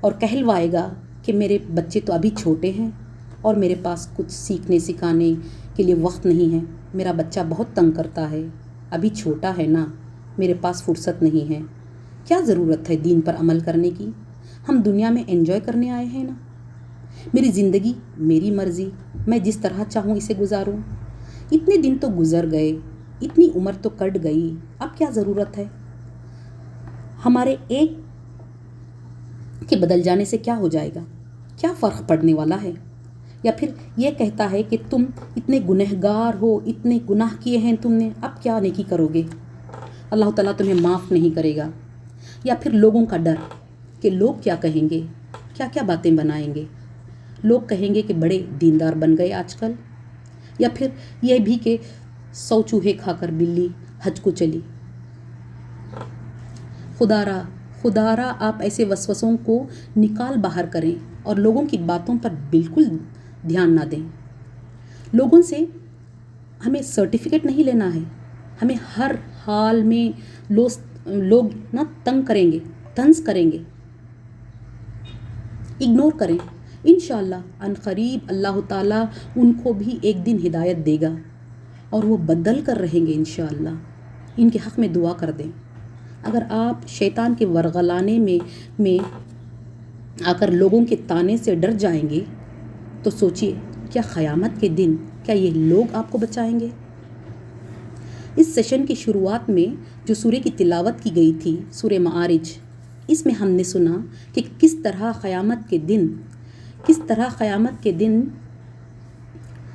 اور کہلوائے گا کہ میرے بچے تو ابھی چھوٹے ہیں اور میرے پاس کچھ سیکھنے سکھانے کے لیے وقت نہیں ہے، میرا بچہ بہت تنگ کرتا ہے، ابھی چھوٹا ہے نا، میرے پاس فرصت نہیں ہے. کیا ضرورت ہے دین پر عمل کرنے کی؟ ہم دنیا میں انجوائے کرنے آئے ہیں نا. میری زندگی میری مرضی، میں جس طرح چاہوں اسے گزاروں. اتنے دن تو گزر گئے، اتنی عمر تو کٹ گئی، اب کیا ضرورت ہے؟ ہمارے ایک کے بدل جانے سے کیا ہو جائے گا؟ کیا فرق پڑنے والا ہے؟ یا پھر یہ کہتا ہے کہ تم اتنے گنہگار ہو، اتنے گناہ کیے ہیں تم نے، اب کیا نیکی کرو گے؟ اللہ تعالیٰ تمہیں معاف نہیں کرے گا. یا پھر لوگوں کا ڈر کہ لوگ کیا کہیں گے، کیا کیا باتیں بنائیں گے. لوگ کہیں گے کہ بڑے دیندار بن گئے آج کل، یا پھر یہ بھی کہ 100 چوہے کھا کر بلی حج کو چلی. خدا را آپ ایسے وسوسوں کو نکال باہر کریں اور لوگوں کی باتوں پر بالکل دھیان نہ دیں. لوگوں سے ہمیں سرٹیفکیٹ نہیں لینا ہے. ہمیں ہر حال میں لوگ نہ تنگ کریں گے، طنز کریں گے، اگنور کریں. انشاءاللہ عن قریب اللہ تعالیٰ ان کو بھی ایک دن ہدایت دے گا اور وہ بدل کر رہیں گے انشاءاللہ. ان کے حق میں دعا کر دیں. اگر آپ شیطان کے ورغلانے میں آ کر لوگوں کے طانے سے ڈر جائیں گے تو سوچئے کیا قیامت کے دن کیا یہ لوگ آپ کو بچائیں گے؟ اس سیشن کی شروعات میں جو سورہ کی تلاوت کی گئی تھی، سورہ معارج، اس میں ہم نے سنا کہ کس طرح قیامت کے دن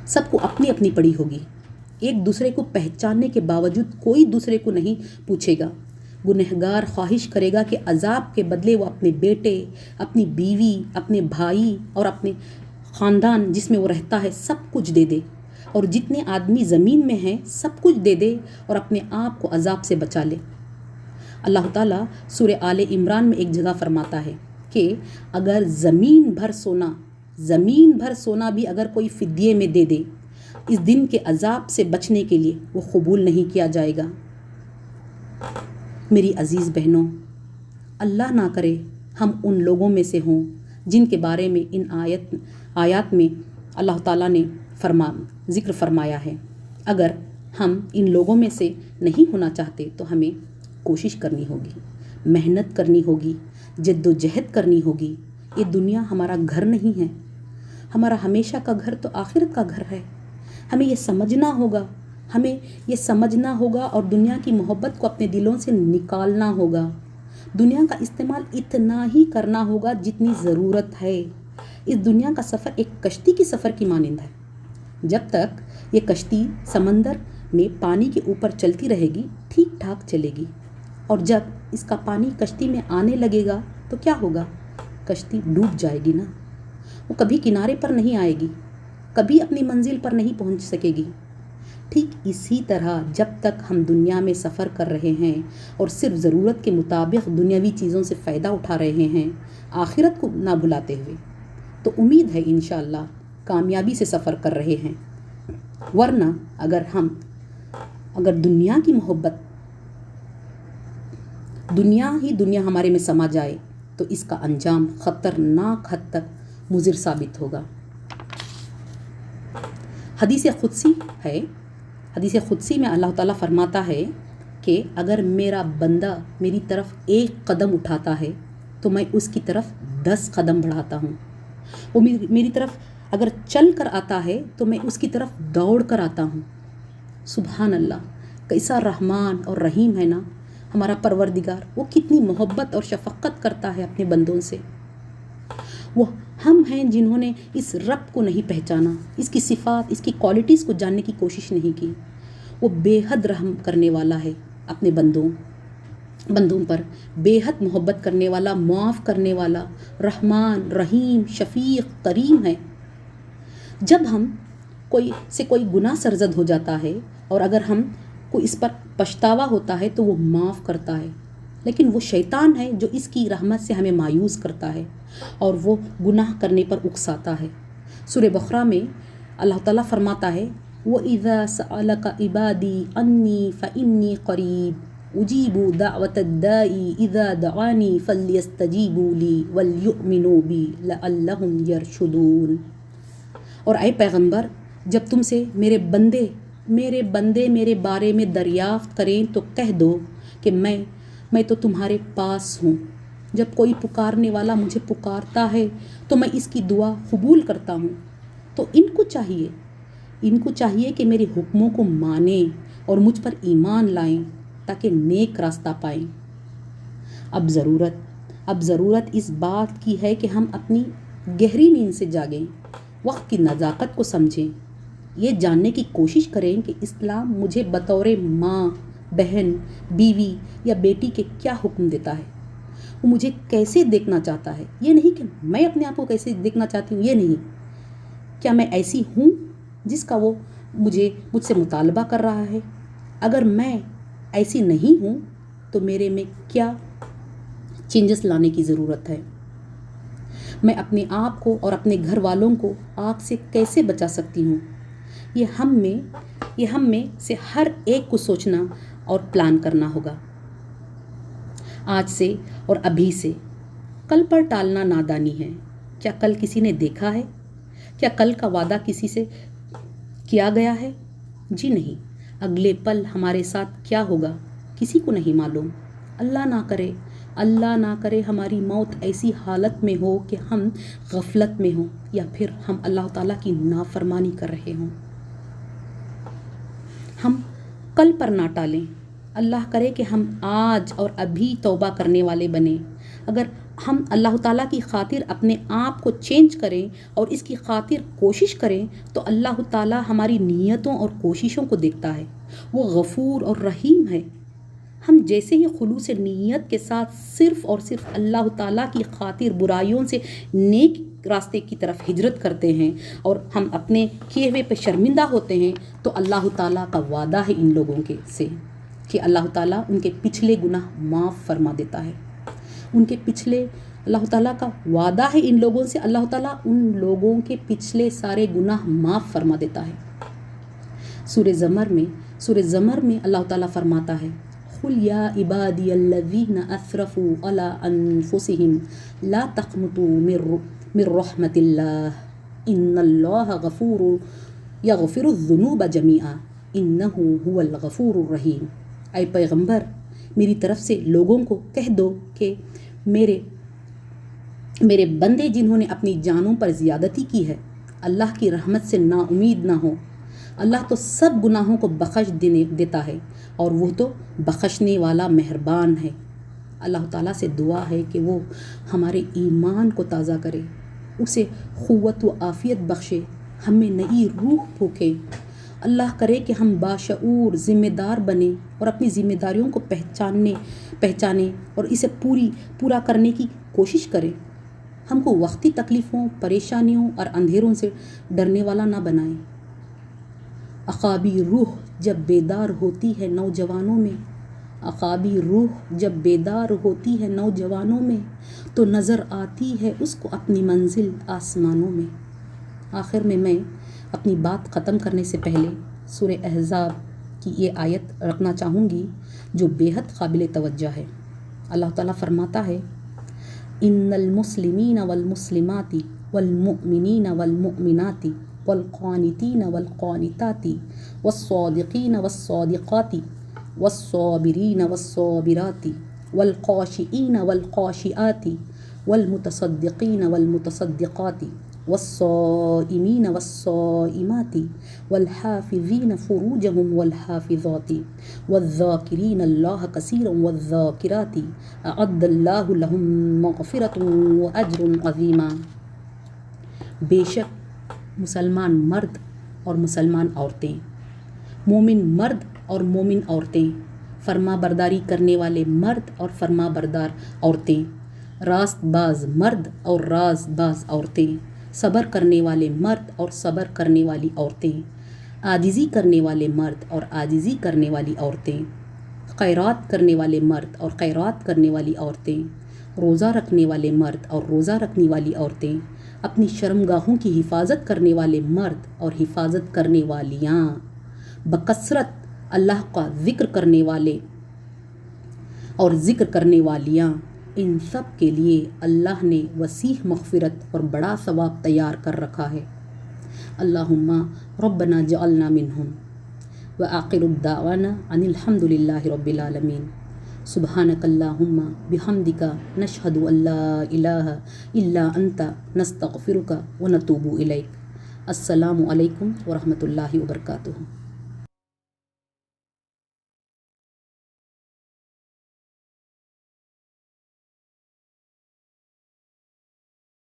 سب کو اپنی اپنی پڑی ہوگی. ایک دوسرے کو پہچاننے کے باوجود کوئی دوسرے کو نہیں پوچھے گا. گنہگار خواہش کرے گا کہ عذاب کے بدلے وہ اپنے بیٹے، اپنی بیوی، اپنے بھائی اور اپنے خاندان جس میں وہ رہتا ہے سب کچھ دے دے، اور جتنے آدمی زمین میں ہیں سب کچھ دے دے اور اپنے آپ کو عذاب سے بچا لے. اللہ تعالیٰ سورہ آل عمران میں ایک جگہ فرماتا ہے کہ اگر زمین بھر سونا بھی اگر کوئی فدیے میں دے دے، اس دن کے عذاب سے بچنے کے لیے وہ قبول نہیں کیا جائے گا. میری عزیز بہنوں، اللہ نہ کرے ہم ان لوگوں میں سے ہوں جن کے بارے میں ان آیات میں اللہ تعالیٰ نے ذکر فرمایا ہے. اگر ہم ان لوگوں میں سے نہیں ہونا چاہتے تو ہمیں کوشش کرنی ہوگی، محنت کرنی ہوگی، جد و جہد کرنی ہوگی. یہ دنیا ہمارا گھر نہیں ہے. ہمارا ہمیشہ کا گھر تو آخرت کا گھر ہے. ہمیں یہ سمجھنا ہوگا اور دنیا کی محبت کو اپنے دلوں سے نکالنا ہوگا. دنیا کا استعمال اتنا ہی کرنا ہوگا جتنی ضرورت ہے. اس دنیا کا سفر ایک کشتی کی سفر کی مانند ہے. جب تک یہ کشتی سمندر میں پانی کے اوپر چلتی رہے گی ٹھیک ٹھاک چلے گی، اور جب اس کا پانی کشتی میں آنے لگے گا تو کیا ہوگا؟ کشتی ڈوب جائے گی نا. وہ کبھی کنارے پر نہیں آئے گی، کبھی اپنی منزل پر نہیں پہنچ سکے گی. ٹھیک اسی طرح جب تک ہم دنیا میں سفر کر رہے ہیں اور صرف ضرورت کے مطابق دنیاوی چیزوں سے فائدہ اٹھا رہے ہیں، آخرت کو نہ بھلاتے ہوئے، تو امید ہے انشاءاللہ کامیابی سے سفر کر رہے ہیں. ورنہ اگر دنیا کی محبت دنیا ہمارے میں سما جائے تو اس کا انجام خطرناک حد تک مضر ثابت ہوگا. حدیث قدسی میں اللہ تعالیٰ فرماتا ہے کہ اگر میرا بندہ میری طرف ایک قدم اٹھاتا ہے تو میں اس کی طرف 10 قدم بڑھاتا ہوں. وہ میری طرف اگر چل کر آتا ہے تو میں اس کی طرف دوڑ کر آتا ہوں. سبحان اللہ، کیسا رحمان اور رحیم ہے نا ہمارا پروردگار. وہ کتنی محبت اور شفقت کرتا ہے اپنے بندوں سے. وہ ہم ہیں جنہوں نے اس رب کو نہیں پہچانا، اس کی صفات، اس کی کوالٹیز کو جاننے کی کوشش نہیں کی. وہ بے حد رحم کرنے والا ہے اپنے بندوں پر، بے حد محبت کرنے والا، معاف کرنے والا، رحمان، رحیم، شفیق، کریم ہے. جب ہم کوئی گناہ سرزد ہو جاتا ہے اور اگر ہم کو اس پر پچھتاوا ہوتا ہے تو وہ معاف کرتا ہے. لیکن وہ شیطان ہے جو اس کی رحمت سے ہمیں مایوس کرتا ہے اور وہ گناہ کرنے پر اکساتا ہے. سورہ بقرہ میں اللہ تعالیٰ فرماتا ہے وَإِذَا سَأَلَكَ عِبَادِي عَنِّي فَإِنِّي قَرِيبٌ أُجِيبُ دَعْوَةَ الدَّاعِ إِذَا دَعَانِي فَلْيَسْتَجِيبُوا لِي وَلْيُؤْمِنُوا بِي لَعَلَّهُمْ يَرْشُدُونَ. اور اے پیغمبر، جب تم سے میرے بندے میرے بارے میں دریافت کریں تو کہہ دو کہ میں تو تمہارے پاس ہوں. جب کوئی پکارنے والا مجھے پکارتا ہے تو میں اس کی دعا قبول کرتا ہوں. تو ان کو چاہیے کہ میرے حکموں کو مانیں اور مجھ پر ایمان لائیں تاکہ نیک راستہ پائیں. اب ضرورت اس بات کی ہے کہ ہم اپنی گہری نیند سے جاگیں، وقت کی نزاکت کو سمجھیں، یہ جاننے کی کوشش کریں کہ اسلام مجھے بطور ماں، بہن، بیوی یا بیٹی کے کیا حکم دیتا ہے. وہ مجھے کیسے دیکھنا چاہتا ہے، یہ نہیں کہ میں اپنے آپ کو کیسے دیکھنا چاہتی ہوں، یہ نہیں، کیا میں ایسی ہوں جس کا وہ مجھ سے مطالبہ کر رہا ہے؟ اگر میں ایسی نہیں ہوں تو میرے میں کیا چینجز لانے کی ضرورت ہے؟ میں اپنے آپ کو اور اپنے گھر والوں کو آگ سے کیسے بچا سکتی ہوں؟ یہ ہم میں سے ہر ایک کو سوچنا اور پلان کرنا ہوگا، آج سے اور ابھی سے۔ کل پر ٹالنا نادانی ہے۔ کیا کل کسی نے دیکھا ہے؟ کیا کل کا وعدہ کسی سے کیا گیا ہے؟ جی نہیں، اگلے پل ہمارے ساتھ کیا ہوگا کسی کو نہیں معلوم۔ اللہ نہ کرے ہماری موت ایسی حالت میں ہو کہ ہم غفلت میں ہوں یا پھر ہم اللہ تعالیٰ کی نافرمانی کر رہے ہوں۔ ہم کل پر نہ ٹالیں۔ اللہ کرے کہ ہم آج اور ابھی توبہ کرنے والے بنیں۔ اگر ہم اللہ تعالیٰ کی خاطر اپنے آپ کو چینج کریں اور اس کی خاطر کوشش کریں تو اللہ تعالیٰ ہماری نیتوں اور کوششوں کو دیکھتا ہے۔ وہ غفور اور رحیم ہے۔ ہم جیسے ہی خلوص نیت کے ساتھ صرف اور صرف اللہ تعالیٰ کی خاطر برائیوں سے نیک راستے کی طرف ہجرت کرتے ہیں اور ہم اپنے کیے ہوئے پہ شرمندہ ہوتے ہیں تو اللہ تعالیٰ کا وعدہ ہے ان لوگوں سے کہ اللہ تعالیٰ ان کے پچھلے گناہ معاف فرما دیتا ہے۔ اللہ تعالیٰ کا وعدہ ہے ان لوگوں سے، اللہ تعالیٰ ان لوگوں کے پچھلے سارے گناہ معاف فرما دیتا ہے۔ سورہ زمر میں اللہ تعالیٰ فرماتا ہے، قُلْ يَا عِبَادِيَ الَّذِينَ أَسْرَفُوا عَلَىٰ أَنفُسِهِمْ لَا تَقْنَطُوا مِن رَحْمَةِ اللَّهِ إِنَّ اللَّهَ يَغْفِرُ الذُّنُوبَ جَمِيعًا إِنَّهُ هُوَ الْغَفُورُ الرَّحِيمُ۔ اے پیغمبر، میری طرف سے لوگوں کو کہہ دو کہ میرے بندے جنہوں نے اپنی جانوں پر زیادتی کی ہے اللہ کی رحمت سے نا امید نہ ہو۔ اللہ تو سب گناہوں کو بخش دیتا ہے اور وہ تو بخشنے والا مہربان ہے۔ اللہ تعالیٰ سے دعا ہے کہ وہ ہمارے ایمان کو تازہ کرے، اسے قوت و عافیت بخشے، ہمیں نئی روح پھونکے۔ اللہ کرے کہ ہم باشعور ذمہ دار بنیں اور اپنی ذمہ داریوں کو پہچانیں اور اسے پورا کرنے کی کوشش کریں۔ ہم کو وقتی تکلیفوں، پریشانیوں اور اندھیروں سے ڈرنے والا نہ بنائیں۔ عقابی روح جب بیدار ہوتی ہے نوجوانوں میں تو نظر آتی ہے اس کو اپنی منزل آسمانوں میں۔ آخر میں اپنی بات ختم کرنے سے پہلے سورہ احزاب کی یہ آیت رکھنا چاہوں گی جو بے حد قابل توجہ ہے۔ اللہ تعالیٰ فرماتا ہے، ان المسلمین والمسلمات والمؤمنین والمؤمنات والقانتین والقانتات والصادقین والصادقات والصابرین والصابرات والخاشعین والخاشعات والمتصدقین والمتصدقات والصائمین والصائمات والحافظین فروجهم والحافظات والذاکرین اللہ کثیرا والذاکرات اعد اللہ لهم مغفرۃ واجر عظیما۔ بے شک مسلمان مرد اور مسلمان عورتیں، مومن مرد اور مومن عورتیں، فرما برداری کرنے والے مرد اور فرما بردار عورتیں، راست باز مرد اور راست باز عورتیں، صبر کرنے والے مرد اور صبر کرنے والی عورتیں، عاجزی کرنے والے مرد اور عاجزی کرنے والی عورتیں، خیرات کرنے والے مرد اور خیرات کرنے والی عورتیں، روزہ رکھنے والے مرد اور روزہ رکھنے والی عورتیں، اپنی شرمگاہوں کی حفاظت کرنے والے مرد اور حفاظت کرنے والیاں، بکثرت اللہ کا ذکر کرنے والے اور ذکر کرنے والیاں، ان سب کے لیے اللہ نے وسیع مغفرت اور بڑا ثواب تیار کر رکھا ہے۔ اللہم ربنا جعلنا منہم، وآخر الدعوانا ان الحمد للہ رب العالمین۔ سبحانک اللہم بحمدک نشہد ان لا الہ الا انت نستغفرک ونتوب الیک۔ السلام علیکم ورحمۃ اللہ وبرکاتہ۔